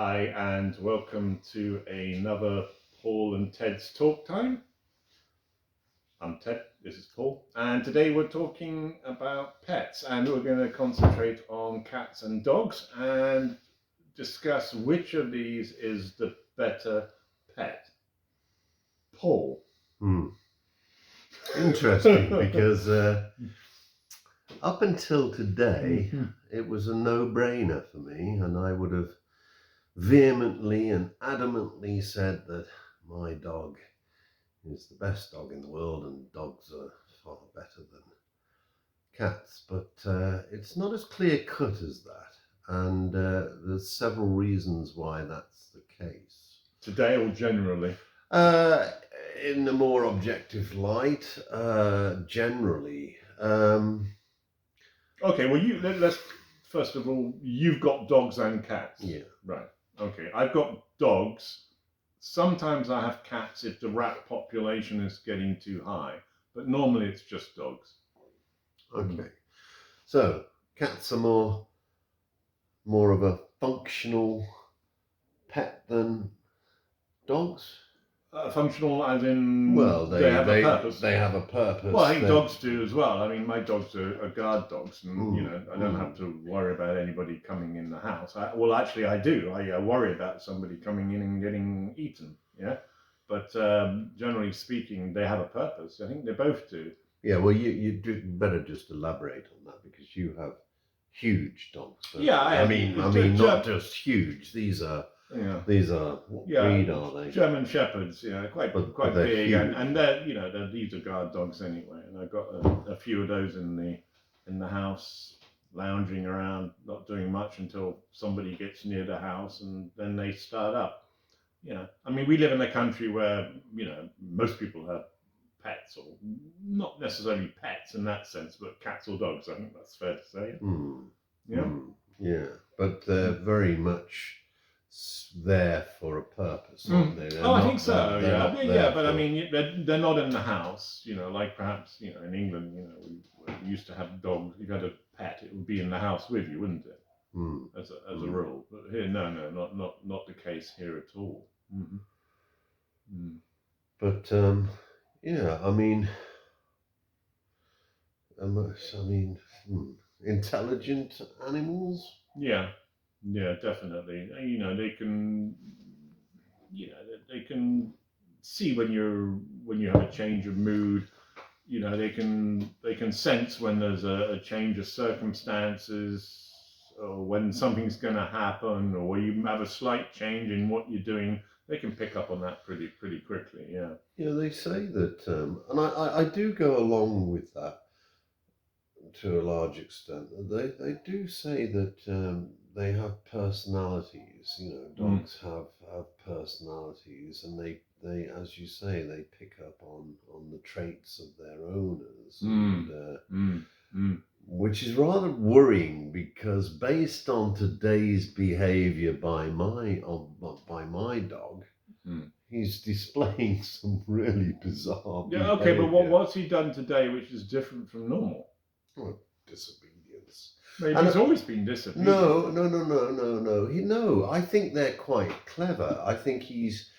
Hi, and welcome to another Paul and Ted's Talk Time. I'm Ted, this is Paul, and today we're talking about pets, and we're going to concentrate on cats and dogs and discuss which of these is the better pet. Paul. Interesting, because up until today, it was a no-brainer for me, and I would have vehemently and adamantly said that my dog is the best dog in the world, and dogs are far better than cats. But it's not as clear-cut as that, and there's several reasons why that's the case. Today or generally? In a more objective light, generally. Okay, well, let's first of all, you've got dogs and cats. Yeah. Right. Okay, I've got dogs. Sometimes I have cats if the rat population is getting too high, but normally it's just dogs. Okay. So cats are more of a functional pet than dogs. Functional as in, well, they have a purpose. They have a purpose. Well, I think dogs do as well. I mean, my dogs are guard dogs, and I don't have to worry about anybody coming in the house. Actually, I do. I worry about somebody coming in and getting eaten. Yeah, but generally speaking, they have a purpose. I think they both do. Yeah. Well, you better just elaborate on that, because you have huge dogs. Yeah, I mean, not just huge. These are. Yeah. These are, what breed are they? German Shepherds, quite big, and these are guard dogs anyway. And I've got a few of those in the house, lounging around, not doing much until somebody gets near the house, and then they start up. I mean, we live in a country where most people have pets, or not necessarily pets in that sense, but cats or dogs. I think that's fair to say. Yeah, but they're very much there for a purpose, aren't they? I think so. But I mean, they're not in the house. Like perhaps in England, we used to have dogs. If you had a pet, it would be in the house with you, wouldn't it? As a rule. But here, no, not the case here at all. But I mean, intelligent animals. Yeah, definitely. They can, they can see when you have a change of mood. They can sense when there's a change of circumstances, or when something's going to happen, or you have a slight change in what you're doing. They can pick up on that pretty quickly. Yeah. Yeah, they say that, and I do go along with that to a large extent. They do say that they have personalities. Dogs have personalities, and they, as you say, they pick up on the traits of their owners, which is rather worrying, because based on today's behaviour by my dog, he's displaying some really bizarre behaviour. Yeah, okay, but what's he done today which is different from normal? Disobedience. Maybe he's always been disobedient. No. I think they're quite clever. I think he's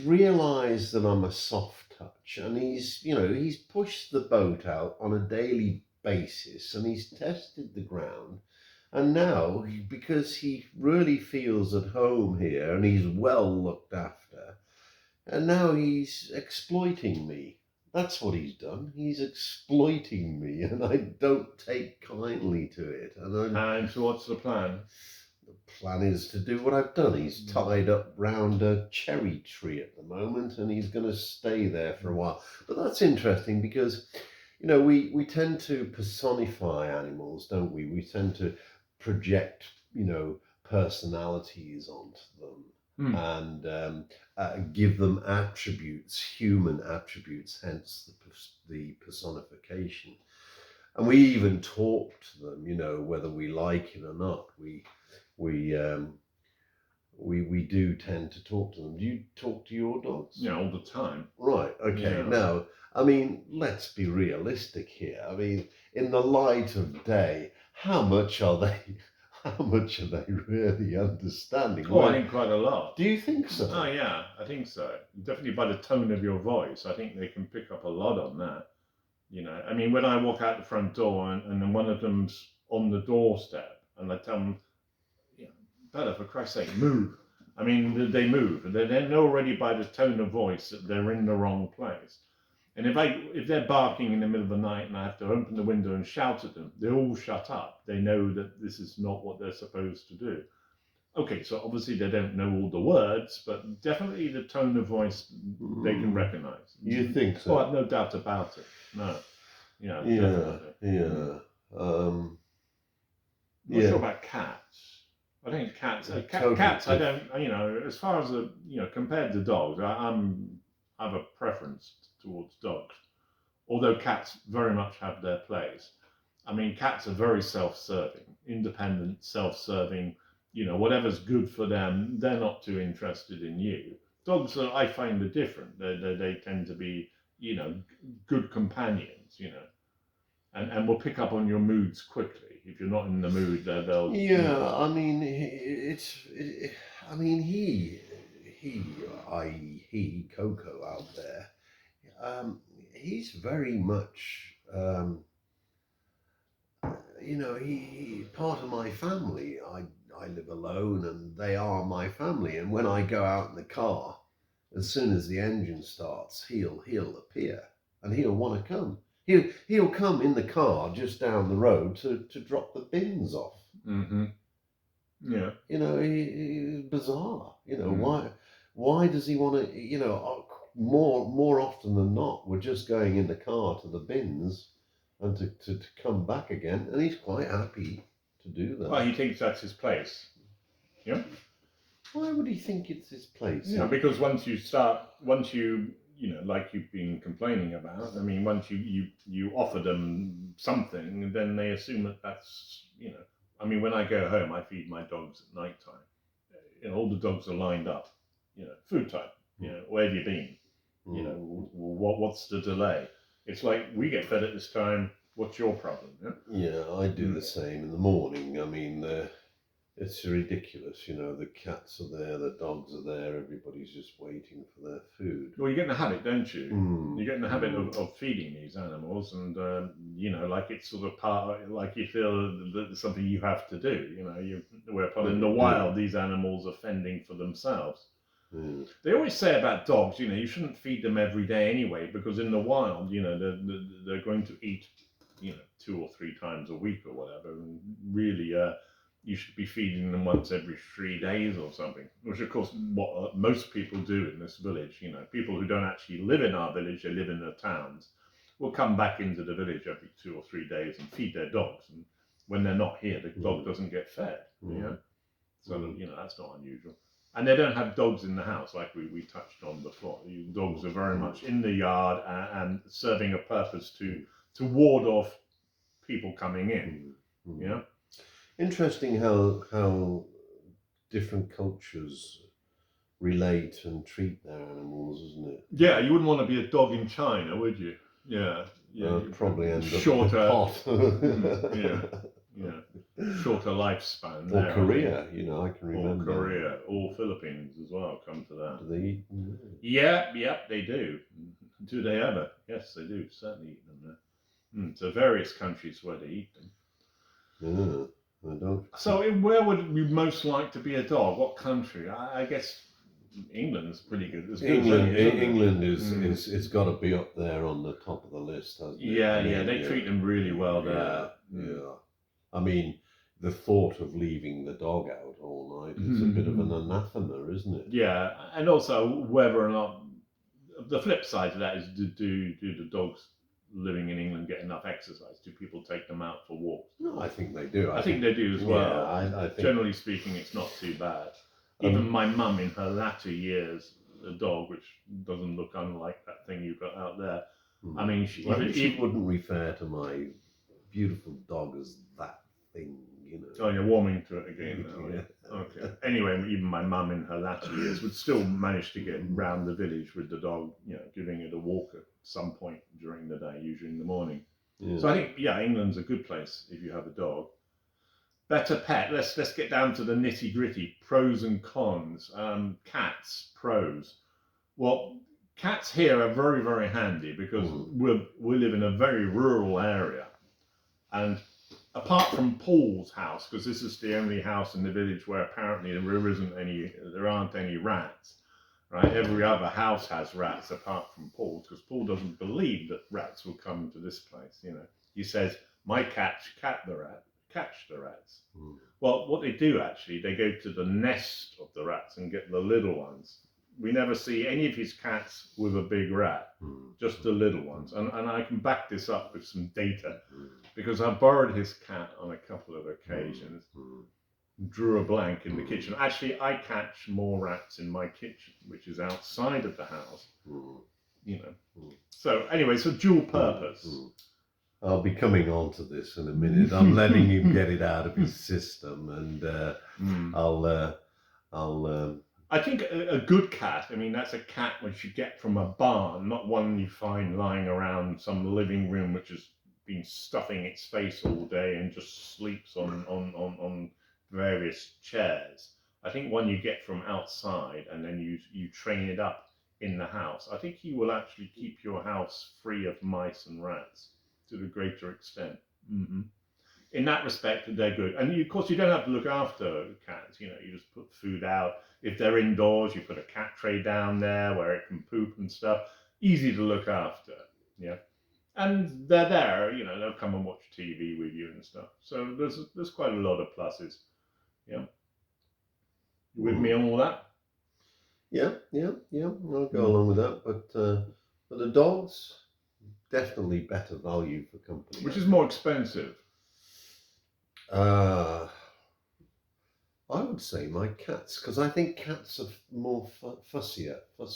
realised that I'm a soft touch, and he's pushed the boat out on a daily basis, and he's tested the ground. And now, because he really feels at home here, and he's well looked after, and now he's exploiting me. That's what he's done. He's exploiting me, and I don't take kindly to it. And so what's the plan? The plan is to do what I've done. He's tied up round a cherry tree at the moment, and he's going to stay there for a while. But that's interesting, because, we tend to personify animals, don't we? We tend to project, personalities onto them, and give them attributes, human attributes, hence the personification. And we even talk to them, whether we like it or not. We do tend to talk to them. Do you talk to your dogs? Yeah, all the time. Right. Okay. Yeah. Now, I mean, let's be realistic here. I mean, in the light of day, how much are they how much are they really understanding? Oh, I think quite a lot. Do you think so? Oh yeah, I think so. Definitely by the tone of your voice, I think they can pick up a lot on that. You know, I mean, when I walk out the front door and then one of them's on the doorstep, and I tell them, you know, Bella, for Christ's sake, move. I mean, they move, and they know already by the tone of voice that they're in the wrong place. And if they're barking in the middle of the night and I have to open the window and shout at them, they all shut up. They know that this is not what they're supposed to do. Okay, so obviously they don't know all the words, but definitely the tone of voice they can recognize. You think so? Oh, I've no doubt about it. No. Yeah, Yeah, definitely. yeah. Not sure about cats. I think cats. Cats. I don't. You know, as far as compared to dogs, I have a preference towards dogs. Although cats very much have their place. I mean, cats are very self-serving, independent, self-serving. You know, whatever's good for them, they're not too interested in you. Dogs, I find, are different. They tend to be, good companions. And will pick up on your moods quickly. If you're not in the mood, they'll. Yeah, I mean, I mean, he, Coco out there, he's very much, he part of my family. I live alone, and they are my family. And when I go out in the car, as soon as the engine starts, he'll appear, and he'll want to come. He'll come in the car just down the road to drop the bins off. Mm-hmm. Yeah. You know, he's bizarre. You know, why does he want to? More often than not, we're just going in the car to the bins and to come back again, and he's quite happy to do that. Well, he thinks that's his place. Yeah. Why would he think it's his place? Yeah, because once you like you've been complaining about, I mean, once you offer them something, then they assume that that's, I mean, when I go home, I feed my dogs at night time. All the dogs are lined up, food time, where have you been? What's the delay? It's like, we get fed at this time, what's your problem? Yeah, I do the same in the morning. I mean, it's ridiculous, the cats are there, the dogs are there, everybody's just waiting for their food. Well, you get in the habit, don't you? You get in the habit of feeding these animals, and like it's sort of like you feel that it's something you have to do. Whereupon in the wild, these animals are fending for themselves. They always say about dogs, you shouldn't feed them every day anyway, because in the wild, they're going to eat, 2 or 3 times a week or whatever, and really, you should be feeding them once every 3 days or something, which of course what most people do in this village. People who don't actually live in our village, they live in the towns, will come back into the village every 2 or 3 days and feed their dogs. And when they're not here, the dog doesn't get fed. So that's not unusual. And they don't have dogs in the house like we touched on before. Dogs are very much in the yard and serving a purpose to ward off people coming in. Interesting how different cultures relate and treat their animals, isn't it? Yeah, you wouldn't want to be a dog in China, would you? Yeah. Probably end up shorter. in a pot. Shorter lifespan. Or Korea, I can remember. Or Korea, or Philippines as well. Come to that. Do they eat them? Yeah, they do. Do they ever? Yes, they do. Certainly eat them there. So various countries where they eat them. Yeah. I don't. So, where would you most like to be a dog? What country? I guess England's pretty good. England is it's got to be up there on the top of the list, hasn't it? Yeah, they treat them really well there. Yeah. I mean, the thought of leaving the dog out all night is a bit of an anathema, isn't it? Yeah, and also whether or not the flip side to that is do the dogs living in England get enough exercise? Do people take them out for walks? No, I think they do. I think they do as well. Yeah, I think... Generally speaking, it's not too bad. Even my mum in her latter years, a dog which doesn't look unlike that thing you've got out there. I mean, she wouldn't refer to my beautiful dog as that thing, Oh, you're warming to it again now. Yeah. Okay. Anyway, even my mum in her latter years would still manage to get round the village with the dog, giving it a walk at some point during the day, usually in the morning. Yeah. So I think, England's a good place if you have a dog. Better pet. Let's get down to the nitty gritty. Pros and cons. Cats. Pros. Well, cats here are very, very handy because we live in a very rural area, and apart from Paul's house, because this is the only house in the village where apparently there aren't any rats. Right, every other house has rats apart from Paul's, because Paul doesn't believe that rats will come to this place. He says, "My cats catch the rats." Well, what they do actually, they go to the nest of the rats and get the little ones. We never see any of his cats with a big rat, just the little ones. And I can back this up with some data, because I borrowed his cat on a couple of occasions, drew a blank in the kitchen. Actually, I catch more rats in my kitchen, which is outside of the house. So anyway, so dual purpose. I'll be coming on to this in a minute. I'm letting him get it out of his system, and I think a good cat, that's a cat which you get from a barn, not one you find lying around some living room which has been stuffing its face all day and just sleeps on various chairs. I think one you get from outside and then you train it up in the house. I think he will actually keep your house free of mice and rats to the greater extent. In that respect, they're good. And of course, you don't have to look after cats. You just put food out. If they're indoors, you put a cat tray down there where it can poop and stuff. Easy to look after. Yeah. And they're there, they'll come and watch TV with you and stuff. So there's quite a lot of pluses. Yeah. You with me on all that? Yeah. I'll go along with that. But the dogs, definitely better value for company. Which is more expensive? I would say my cats, because I think cats are more fussier. What,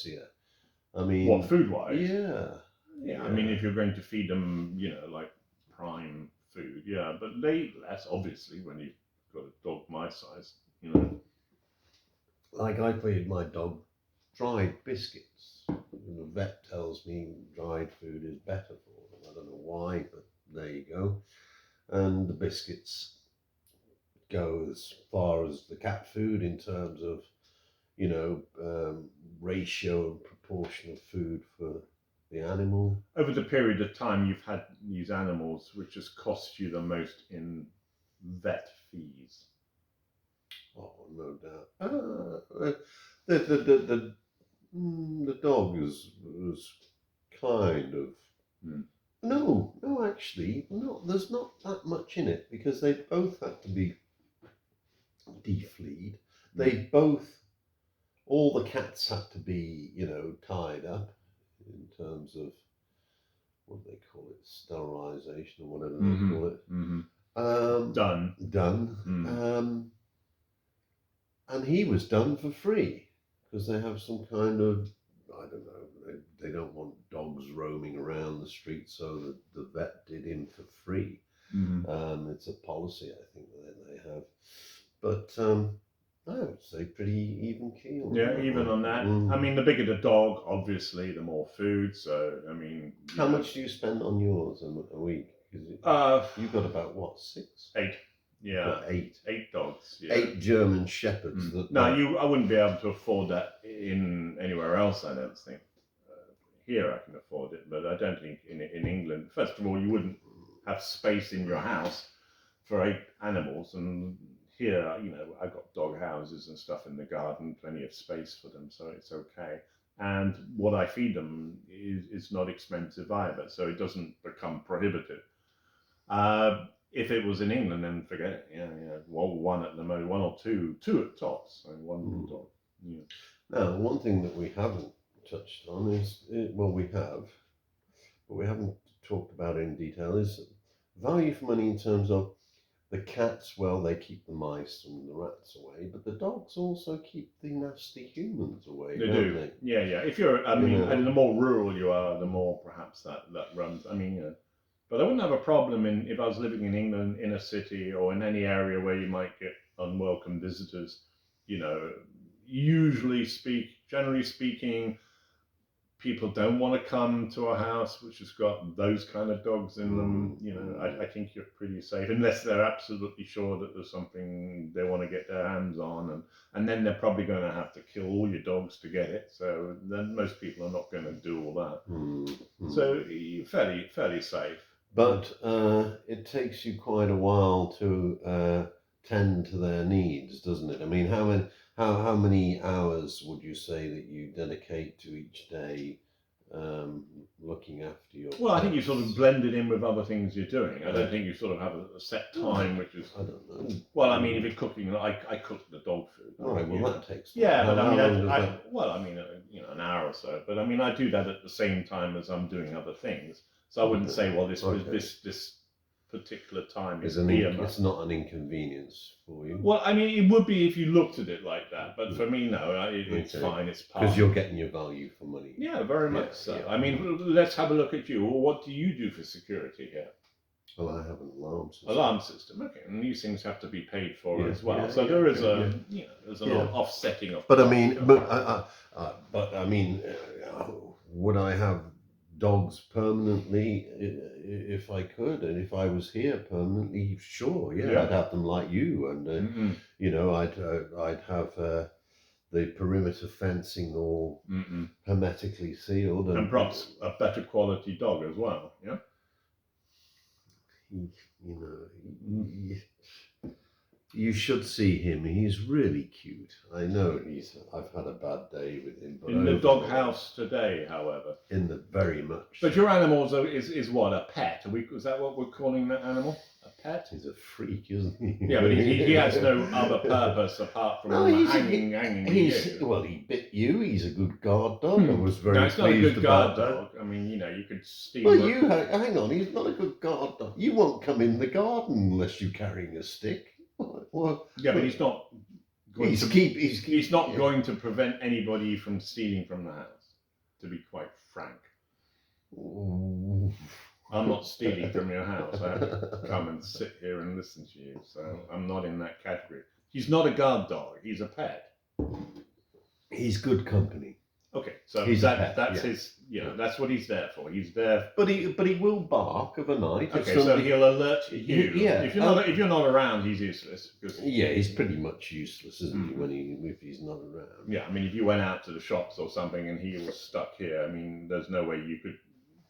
food-wise? Yeah. If you're going to feed them, like prime food, yeah. But they eat less, obviously, when you've got a dog my size, Like I feed my dog dried biscuits. The vet tells me dried food is better for them. I don't know why, but there you go. And the biscuits go as far as the cat food in terms of, ratio and proportion of food for the animal. Over the period of time you've had these animals, which has cost you the most in vet fees? Oh, no doubt. The dog was kind of. No, actually, no. There's not that much in it because they both had to be defleed. All the cats had to be, tied up in terms of what do they call it, sterilization or whatever they call it. Done. And he was done for free because they have some kind of, I don't know, they don't want dogs roaming around the street, so the vet did him for free. It's a policy, I think, that they have. But I would say pretty even keel. Yeah, even on that. The bigger the dog, obviously, the more food. So, How much do you spend on yours a week? You've got about, what, 6? 8. Yeah. Got 8. 8 dogs. Yeah. 8 German Shepherds. I wouldn't be able to afford that in anywhere else, I don't think. Here I can afford it, but I don't think in England. First of all, you wouldn't have space in your house for 8 animals, and here, I've got dog houses and stuff in the garden, plenty of space for them, so it's okay. And what I feed them is not expensive either, so it doesn't become prohibitive. If it was in England, then forget it. Yeah. Well, one at the most, 1 or 2 at tops. One dog. Yeah. Now, one thing that we haven't touched on is, we have, but we haven't talked about it in detail, is value for money in terms of the cats. Well, they keep the mice and the rats away, but the dogs also keep the nasty humans away. They don't do. They? Yeah. If you're, and the more rural you are, the more perhaps that runs. But I wouldn't have a problem if I was living in England, in a city, or in any area where you might get unwelcome visitors. Generally speaking, people don't want to come to a house which has got those kind of dogs in them. You know, I think you're pretty safe unless they're absolutely sure that there's something they want to get their hands on, and then they're probably going to have to kill all your dogs to get it. So then most people are not going to do all that. So you're fairly safe. But it takes you quite a while to tend to their needs, doesn't it? I mean, how many hours would you say that you dedicate to each day looking after your Well, I think you pets? sort of blend it in with other things you're doing. I don't think you sort of have a set time, which is. I don't know. Well, I mean, if you're cooking, I cook the dog food. Right. Well, that takes time. Yeah, but How I long mean, does that? well, I mean, you know, an hour or so. But I mean, I do that at the same time as I'm doing other things. So I wouldn't say, well, this particular time is It's not an inconvenience for you. Well, I mean, it would be if you looked at it like that. But for me, no, it's fine. It's part. Because you're getting your value for money. Yeah, very much so. Yeah. I mean, let's have a look at you. Well, what do you do for security here? Well, I have an alarm system. Alarm system, okay, and these things have to be paid for as well. Yeah, So there is there's an Yeah. offsetting of. But I mean, would I have dogs permanently if I could, and if I was here permanently? Sure, yeah. I'd have them like you, and you know, I'd have the perimeter fencing all hermetically sealed, and perhaps a better quality dog as well. Yeah. You know, you should see him. He's really cute. I know I've had a bad day with him. But in the dog house today, however. In the very much. But your animal is what, a pet? Is that what we're calling that animal? A pet? He's a freak, isn't he? Yeah, but he has no other purpose apart from hanging Well, he bit you. He's a good guard dog. I was very it's not a pleased good about guard that. dog. I mean, you know, you could steal. Well, hang on. He's not a good guard dog. You won't come in the garden unless you're carrying a stick. Well, yeah, but he's not. He's not going to prevent anybody from stealing from the house. To be quite frank, I'm not stealing from your house. I have to come and sit here and listen to you. So I'm not in that category. He's not a guard dog. He's a pet. He's good company. Okay, so that's his. You know, that's what he's there for. He's there. But he will bark of a night. Okay, so he'll alert you. Yeah. If you're not around, he's useless. Yeah, he's pretty much useless, isn't he? If he's not around. Yeah, I mean, if you went out to the shops or something and he was stuck here, I mean, there's no way you could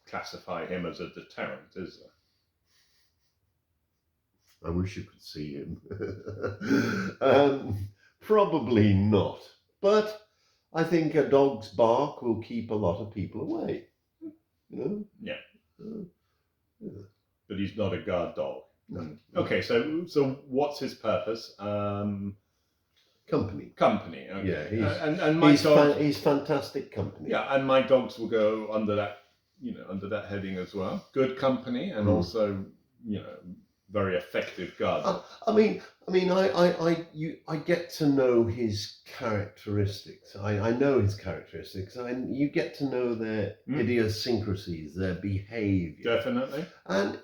classify him as a deterrent, is there? I wish you could see him. Probably not. But I think a dog's bark will keep a lot of people away. You know? Yeah. But he's not a guard dog. No. Okay, so what's his purpose? Company. Company. Okay. Yeah, and my dog. He's fantastic company. Yeah, and my dogs will go under that heading as well. Good company, and also, very effective guard. I mean, I get to know his characteristics. I know his characteristics. You get to know their idiosyncrasies, their behaviour. Definitely. And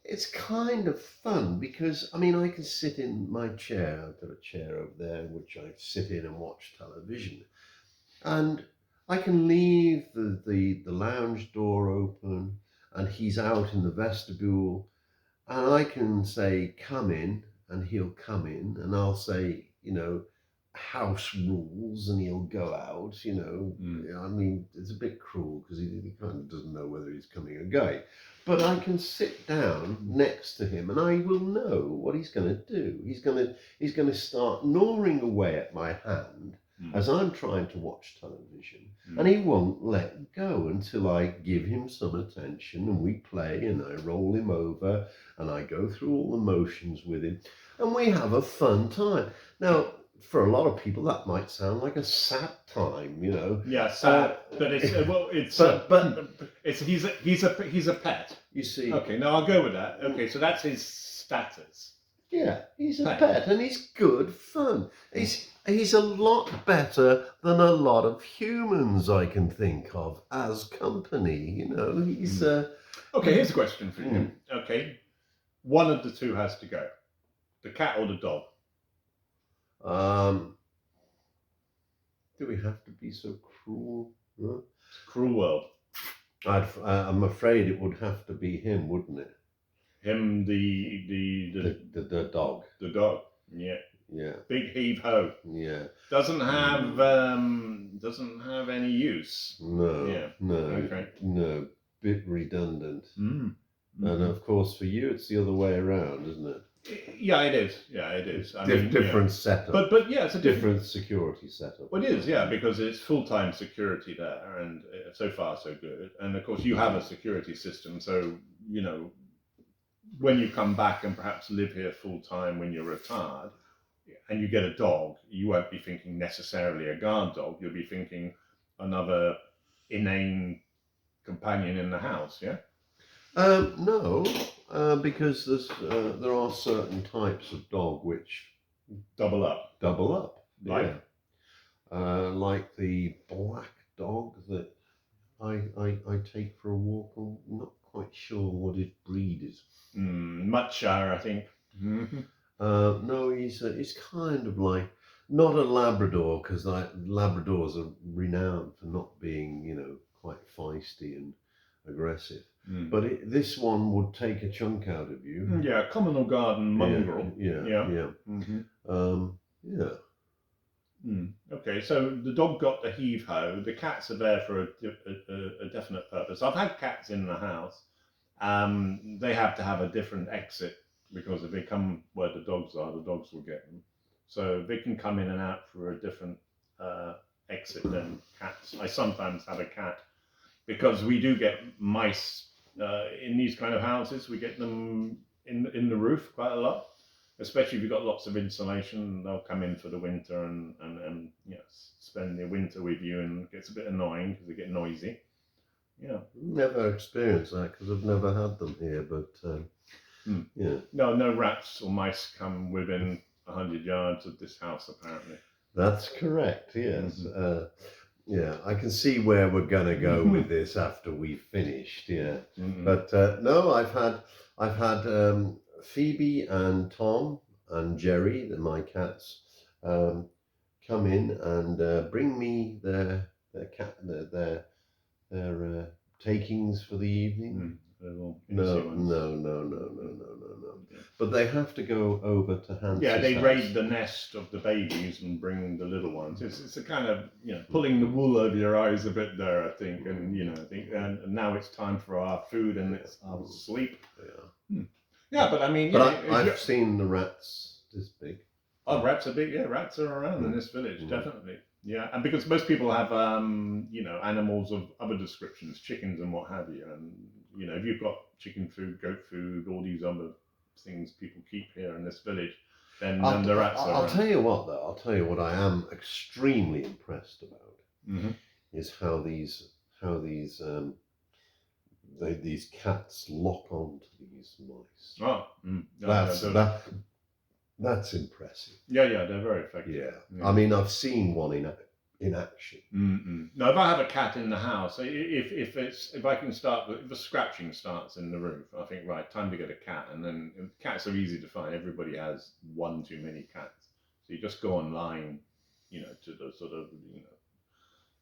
it's kind of fun because I can sit in my chair. I've got a chair over there which I sit in and watch television, and I can leave the lounge door open, and he's out in the vestibule. And I can say, come in, and he'll come in, and I'll say, house rules, and he'll go out, I mean, it's a bit cruel because he kind of doesn't know whether he's coming or going. But I can sit down next to him, and I will know what he's going to do. He's going to start gnawing away at my hand as I'm trying to watch television, and he won't let go until I give him some attention, and we play, and I roll him over, and I go through all the motions with him, and we have a fun time. Now, for a lot of people, that might sound like a sad time, Yeah, sad, but he's a pet. You see. Okay, now I'll go with that. Okay, so that's his status. Yeah, he's a pet, and he's good fun. He's a lot better than a lot of humans I can think of as company. He's Okay, here's a question for you. Okay, one of the two has to go, the cat or the dog. Do we have to be so cruel? Huh? It's a cruel world. I'm afraid it would have to be him, wouldn't it? Him, the dog. The dog. Yeah. Yeah. Big heave ho. Yeah. Doesn't have any use. No. Yeah. No. Okay. No. Bit redundant. Mm. And of course, for you, it's the other way around, isn't it? Yeah, it is. Yeah, it is. I mean, different setup. But yeah, it's a different security setup. Well, it is, yeah, because it's full-time security there, and so far so good. And of course, you have a security system, so you know when you come back and perhaps live here full-time when you're retired, and you get a dog, you won't be thinking necessarily a guard dog. You'll be thinking another inane companion in the house. Yeah. No, because there are certain types of dog which Double up. Yeah. Like the black dog that I take for a walk. I'm not quite sure what his breed is. Muchshire, I think. Mm-hmm. No, he's kind of like not a Labrador, because Labradors are renowned for not being, quite feisty and aggressive. But this one would take a chunk out of you. Yeah, common or garden mongrel. Yeah. Yeah. Okay, so the dog got the heave ho. The cats are there for a definite purpose. I've had cats in the house. They have to have a different exit, because if they come where the dogs are, the dogs will get them. So they can come in and out for a different exit than cats. I sometimes have a cat, because we do get mice in these kind of houses. We get them in the roof quite a lot, especially if you've got lots of insulation. They'll come in for the winter and spend the winter with you, and it gets a bit annoying because they get noisy. Yeah. Never experienced that because I've never had them here, but yeah. No rats or mice come within 100 yards of this house, apparently. That's correct, yes. Yeah, I can see where we're gonna go with this after we've finished. Yeah, but no, I've had Phoebe and Tom and Jerry, my cats, come in and bring me their takings for the evening. No. But they have to go over to Hans's Yeah, they house. raid the nest of the babies and bring the little ones. It's a kind of pulling the wool over your eyes a bit there, I think. And and now it's time for our food and it's our sleep. Yeah. Yeah, but I mean, I've seen the rats this big. Oh, rats are big. Yeah, rats are around in this village, definitely. Yeah, and because most people have animals of other descriptions, chickens and what have you, and if you've got chicken food, goat food, all these other things people keep here in this village, then the rats are around. I'll tell you what, though. I'll tell you what I am extremely impressed about is how these cats lock onto these mice. Oh, that's impressive. Yeah, they're very effective. Yeah. I mean, I've seen one in action. No, if I have a cat in the house, if the scratching starts in the roof, I think, right, time to get a cat. And then cats are easy to find. Everybody has one too many cats, so you just go online, to the sort of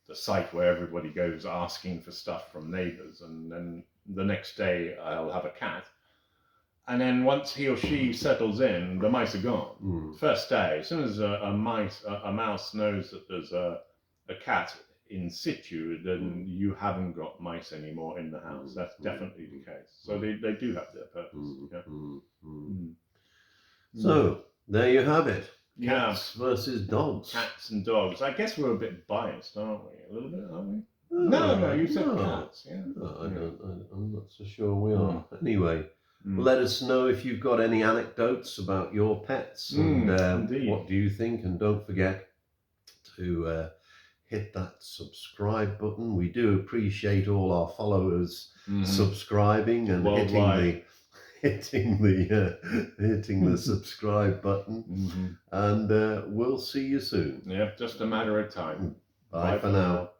the site where everybody goes asking for stuff from neighbours, and then the next day I'll have a cat. And then once he or she settles in, the mice are gone. First day, as soon as a mouse knows that there's a cat in situ, then you haven't got mice anymore in the house. That's definitely the case. So they do have their purpose. So there you have it. Cats versus dogs. Cats and dogs. I guess we're a bit biased, aren't we? A little bit, aren't we? No, you said cats. Yeah. No, I'm not so sure we are. Anyway. Let us know if you've got any anecdotes about your pets and what do you think. And don't forget to hit that subscribe button. We do appreciate all our followers subscribing and hitting the subscribe button. And we'll see you soon. Yeah, just a matter of time. Bye for now.